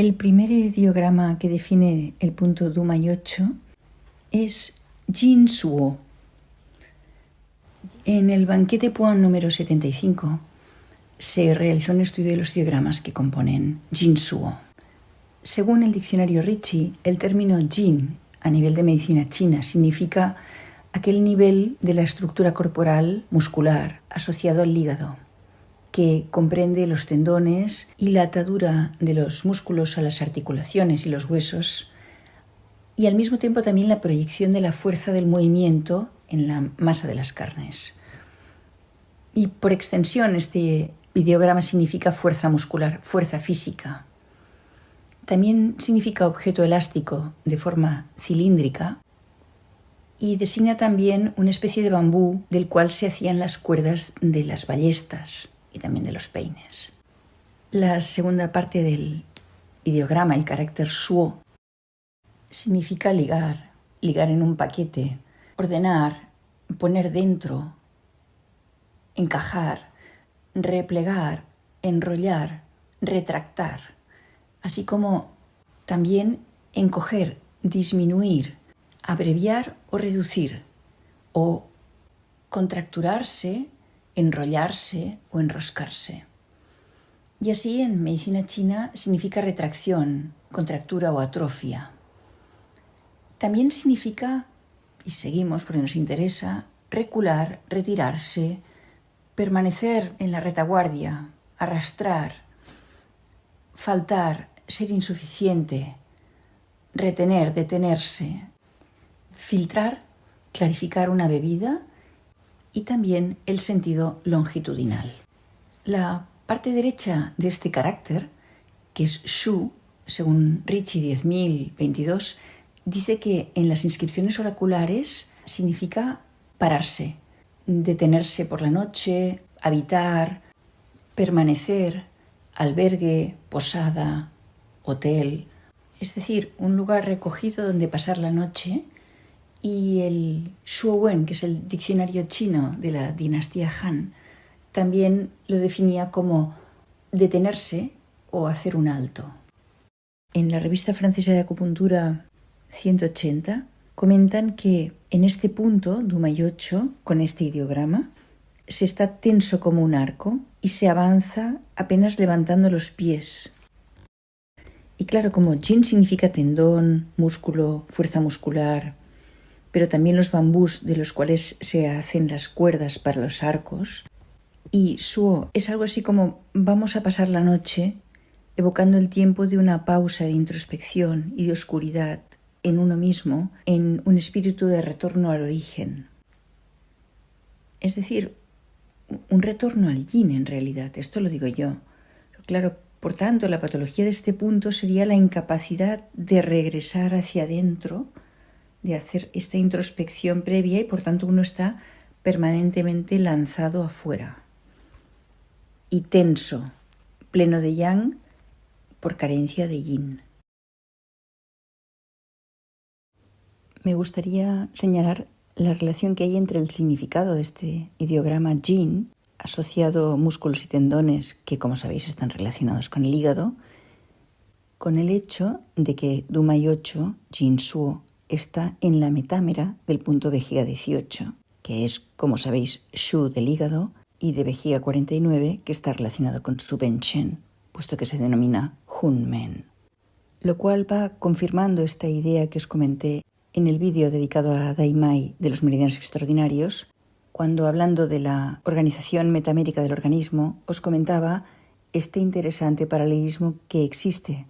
El primer ideograma que define el punto Dumai 8 es Jin Suo. En el banquete Puan número 75 se realizó un estudio de los ideogramas que componen Jin Suo. Según el diccionario Ricci, el término Jin a nivel de medicina china significa aquel nivel de la estructura corporal muscular asociado al hígado, que comprende los tendones y la atadura de los músculos a las articulaciones y los huesos, y al mismo tiempo también la proyección de la fuerza del movimiento en la masa de las carnes. Y por extensión, este ideograma significa fuerza muscular, fuerza física. También significa objeto elástico de forma cilíndrica y designa también una especie de bambú del cual se hacían las cuerdas de las ballestas y también de los peines. La segunda parte del ideograma, el carácter suo, significa ligar en un paquete, ordenar, poner dentro, encajar, replegar, enrollar, retractar, así como también encoger, disminuir, abreviar o reducir, o contracturarse, enrollarse o enroscarse. Y así en medicina china significa retracción, contractura o atrofia. También significa, y seguimos porque nos interesa, recular, retirarse, permanecer en la retaguardia, arrastrar, faltar, ser insuficiente, retener, detenerse, filtrar, clarificar una bebida y también el sentido longitudinal. La parte derecha de este carácter, que es Shu, según Ricci 10.022, dice que en las inscripciones oraculares significa pararse, detenerse por la noche, habitar, permanecer, albergue, posada, hotel, es decir, un lugar recogido donde pasar la noche. Y el Shuowen, que es el diccionario chino de la dinastía Han, también lo definía como detenerse o hacer un alto. En la revista francesa de acupuntura 180 comentan que en este punto, Dumai 8, con este ideograma, se está tenso como un arco y se avanza apenas levantando los pies. Y claro, como Jin significa tendón, músculo, fuerza muscular, pero también los bambús de los cuales se hacen las cuerdas para los arcos, y Suo es algo así como vamos a pasar la noche evocando el tiempo de una pausa de introspección y de oscuridad en uno mismo, en un espíritu de retorno al origen. Es decir, un retorno al yin en realidad, esto lo digo yo. Claro, por tanto, la patología de este punto sería la incapacidad de regresar hacia adentro, de hacer esta introspección previa y por tanto uno está permanentemente lanzado afuera y tenso, pleno de yang por carencia de yin. Me gustaría señalar la relación que hay entre el significado de este ideograma Jin, asociado músculos y tendones que, como sabéis, están relacionados con el hígado, con el hecho de que Dumai 8, Jin Suo, está en la metámera del punto vejiga 18, que es, como sabéis, Shu del hígado, y de vejiga 49, que está relacionado con Su Ben Shen, puesto que se denomina Hun Men. Lo cual va confirmando esta idea que os comenté en el vídeo dedicado a Dai Mai de los meridianos extraordinarios, cuando hablando de la organización metamérica del organismo, os comentaba este interesante paralelismo que existe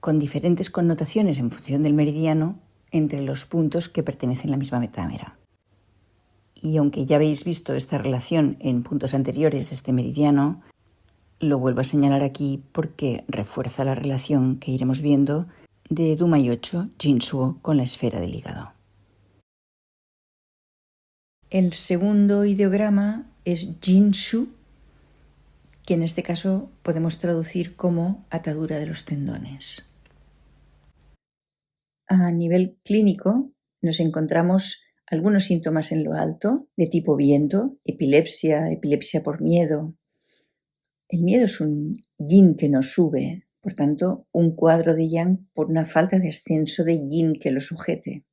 con diferentes connotaciones en función del meridiano entre los puntos que pertenecen a la misma metámera. Y aunque ya habéis visto esta relación en puntos anteriores de este meridiano, lo vuelvo a señalar aquí porque refuerza la relación que iremos viendo de Dumai 8, Jin Suo, con la esfera del hígado. El segundo ideograma es Jin Shu, que en este caso podemos traducir como atadura de los tendones. A nivel clínico nos encontramos algunos síntomas en lo alto de tipo viento, epilepsia por miedo. El miedo es un yin que nos sube, Por tanto, un cuadro de yang por una falta de ascenso de yin que lo sujete.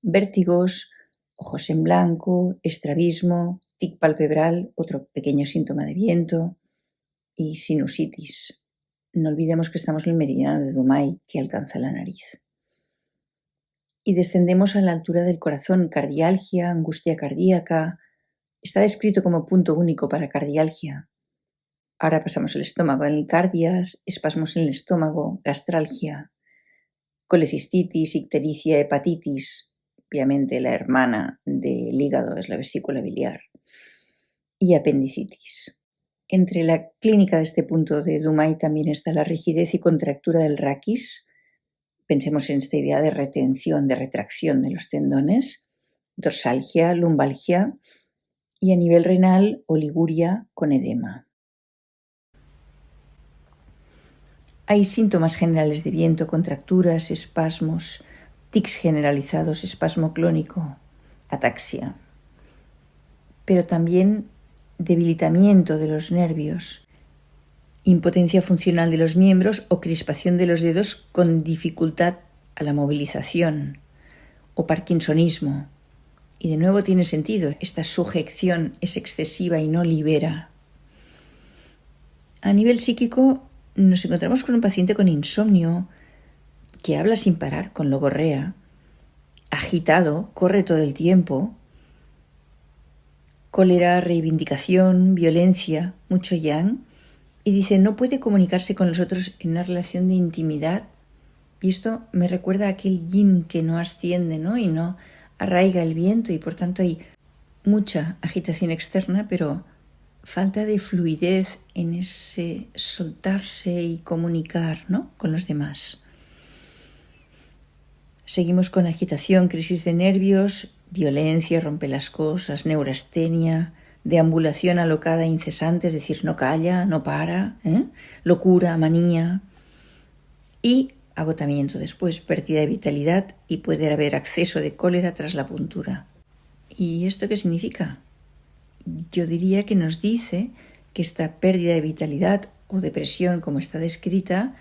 Vértigos, ojos en blanco, estrabismo, tic palpebral, otro pequeño síntoma de viento, y sinusitis. No olvidemos que estamos en el meridiano de Dumai, que alcanza la nariz. Y descendemos a la altura del corazón, cardialgia, angustia cardíaca. Está descrito como punto único para cardialgia. Ahora pasamos al estómago, en el cardias, espasmos en el estómago, gastralgia, colecistitis, ictericia, hepatitis. Obviamente la hermana del hígado es la vesícula biliar. Y apendicitis. Entre la clínica de este punto de Dumai también está la rigidez y contractura del raquis. Pensemos en esta idea de retención, de retracción de los tendones, dorsalgia, lumbalgia y a nivel renal, oliguria con edema. Hay síntomas generales de viento, contracturas, espasmos, tics generalizados, espasmo clónico, ataxia, pero también debilitamiento de los nervios, impotencia funcional de los miembros o crispación de los dedos con dificultad a la movilización o parkinsonismo. Y de nuevo tiene sentido, esta sujeción es excesiva y no libera. A nivel psíquico nos encontramos con un paciente con insomnio que habla sin parar, con logorrea, agitado, corre todo el tiempo, cólera, reivindicación, violencia, mucho yang, y dice no puede comunicarse con los otros en una relación de intimidad. Y esto me recuerda a aquel yin que no asciende, ¿no? Y no arraiga el viento, y por tanto hay mucha agitación externa, pero falta de fluidez en ese soltarse y comunicar, ¿no?, con los demás. Seguimos con agitación, crisis de nervios, violencia, rompe las cosas, neurastenia, deambulación alocada e incesante, es decir, no calla, no para, locura, manía, y agotamiento después, pérdida de vitalidad, y puede haber acceso de cólera tras la puntura. ¿Y esto qué significa? Yo diría que nos dice que esta pérdida de vitalidad o depresión, como está descrita,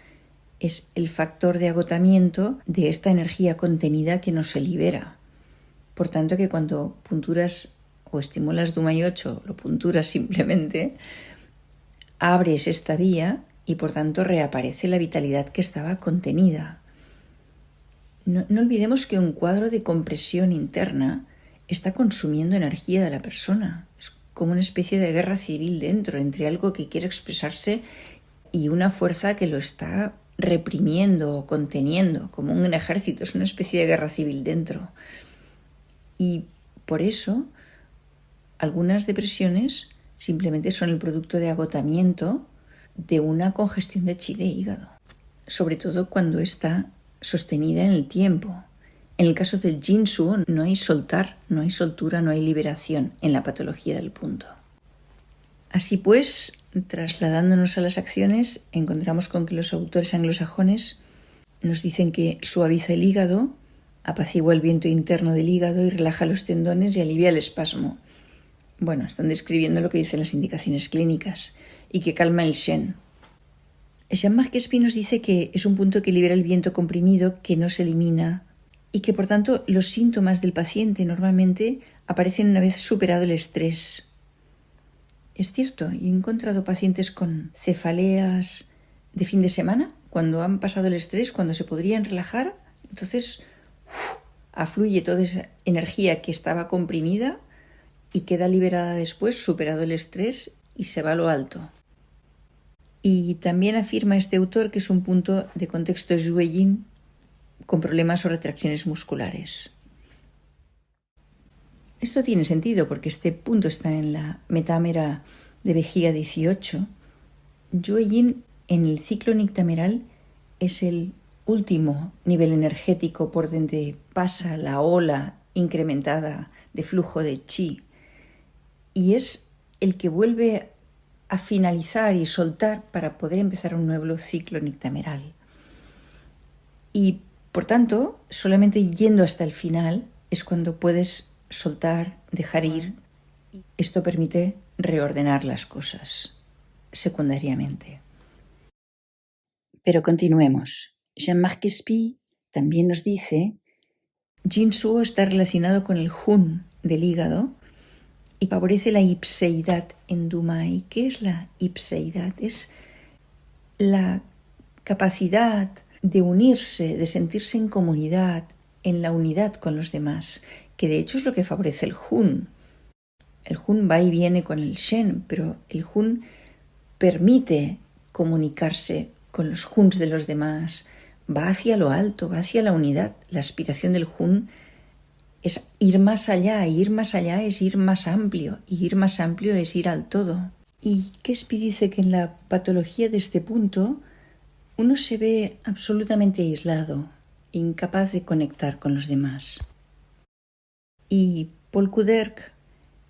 es el factor de agotamiento de esta energía contenida que no se libera. Por tanto, que cuando punturas o estimulas Dumai 8, lo punturas simplemente, abres esta vía y por tanto reaparece la vitalidad que estaba contenida. No olvidemos que un cuadro de compresión interna está consumiendo energía de la persona. Es como una especie de guerra civil dentro, entre algo que quiere expresarse y una fuerza que lo está reprimiendo o conteniendo, como un ejército. Es una especie de guerra civil dentro. Y por eso algunas depresiones simplemente son el producto de agotamiento de una congestión de chi de hígado, sobre todo cuando está sostenida en el tiempo. En el caso del Jinsu no hay soltar, no hay soltura, no hay liberación en la patología del punto. Así pues, trasladándonos a las acciones, encontramos con que los autores anglosajones nos dicen que suaviza el hígado, apacigua el viento interno del hígado y relaja los tendones y alivia el espasmo. Bueno, están describiendo lo que dicen las indicaciones clínicas y que calma el Shen. Jean-Marc Espy nos dice que es un punto que libera el viento comprimido, que no se elimina y que por tanto los síntomas del paciente normalmente aparecen una vez superado el estrés. Es cierto, he encontrado pacientes con cefaleas de fin de semana, cuando han pasado el estrés, cuando se podrían relajar, entonces afluye toda esa energía que estaba comprimida y queda liberada después, superado el estrés, y se va a lo alto. Y también afirma este autor que es un punto de contexto Zhueyin con problemas o retracciones musculares. Esto tiene sentido porque este punto está en la metámera de vejiga 18. Zhueyin en el ciclo nictameral es el último nivel energético por donde pasa la ola incrementada de flujo de chi y es el que vuelve a finalizar y soltar para poder empezar un nuevo ciclo nictameral. Y por tanto, solamente yendo hasta el final es cuando puedes soltar, dejar ir. Esto permite reordenar las cosas secundariamente. Pero continuemos. Jean-Marc Espy también nos dice: Jin Suo está relacionado con el Jun del hígado y favorece la ipseidad en Dumai. ¿Qué es la ipseidad? Es la capacidad de unirse, de sentirse en comunidad, en la unidad con los demás, que de hecho es lo que favorece el Jun. El Jun va y viene con el Shen, pero el Jun permite comunicarse con los Juns de los demás, va hacia lo alto, va hacia la unidad. La aspiración del Jun es ir más allá, y ir más allá es ir más amplio, y ir más amplio es ir al todo. Y Quespi dice que en la patología de este punto uno se ve absolutamente aislado, incapaz de conectar con los demás. Y Paul Kuderk,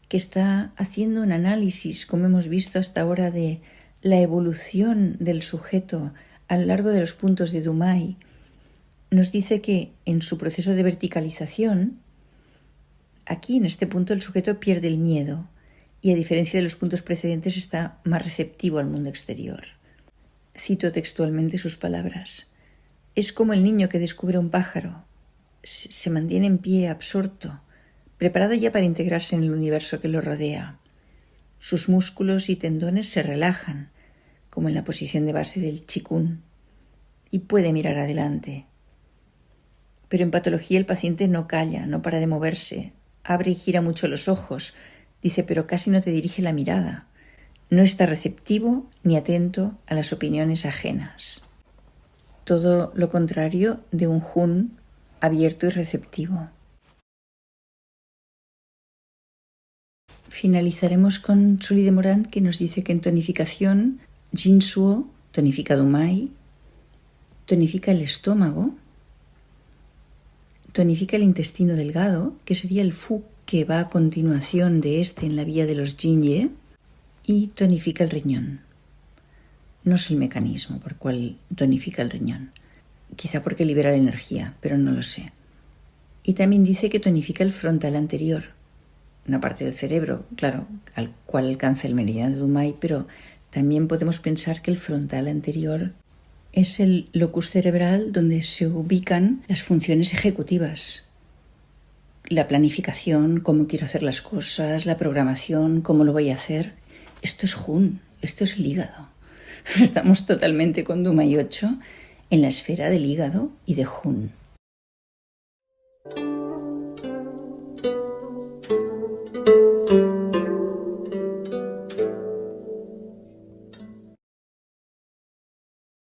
que está haciendo un análisis, como hemos visto hasta ahora, de la evolución del sujeto a lo largo de los puntos de Dumai, nos dice que en su proceso de verticalización, aquí en este punto el sujeto pierde el miedo y, a diferencia de los puntos precedentes, está más receptivo al mundo exterior. Cito textualmente sus palabras: es como el niño que descubre un pájaro, se mantiene en pie absorto, preparado ya para integrarse en el universo que lo rodea. Sus músculos y tendones se relajan, como en la posición de base del Qigong, y puede mirar adelante. Pero en patología el paciente no calla, no para de moverse, abre y gira mucho los ojos, dice, pero casi no te dirige la mirada. No está receptivo ni atento a las opiniones ajenas. Todo lo contrario de un Jun abierto y receptivo. Finalizaremos con Sully de Morant, que nos dice que en tonificación Jin Suo tonifica Dumai, tonifica el estómago, tonifica el intestino delgado, que sería el Fu que va a continuación de este en la vía de los Jinye, y tonifica el riñón. No sé el mecanismo por el cual tonifica el riñón. Quizá porque libera la energía, pero no lo sé. Y también dice que tonifica el frontal anterior, una parte del cerebro, claro, al cual alcanza el meridiano de Dumai, pero también podemos pensar que el frontal anterior es el locus cerebral donde se ubican las funciones ejecutivas. La planificación, cómo quiero hacer las cosas, la programación, cómo lo voy a hacer. Esto es Jun, esto es el hígado. Estamos totalmente con Dumai 8 en la esfera del hígado y de Jun.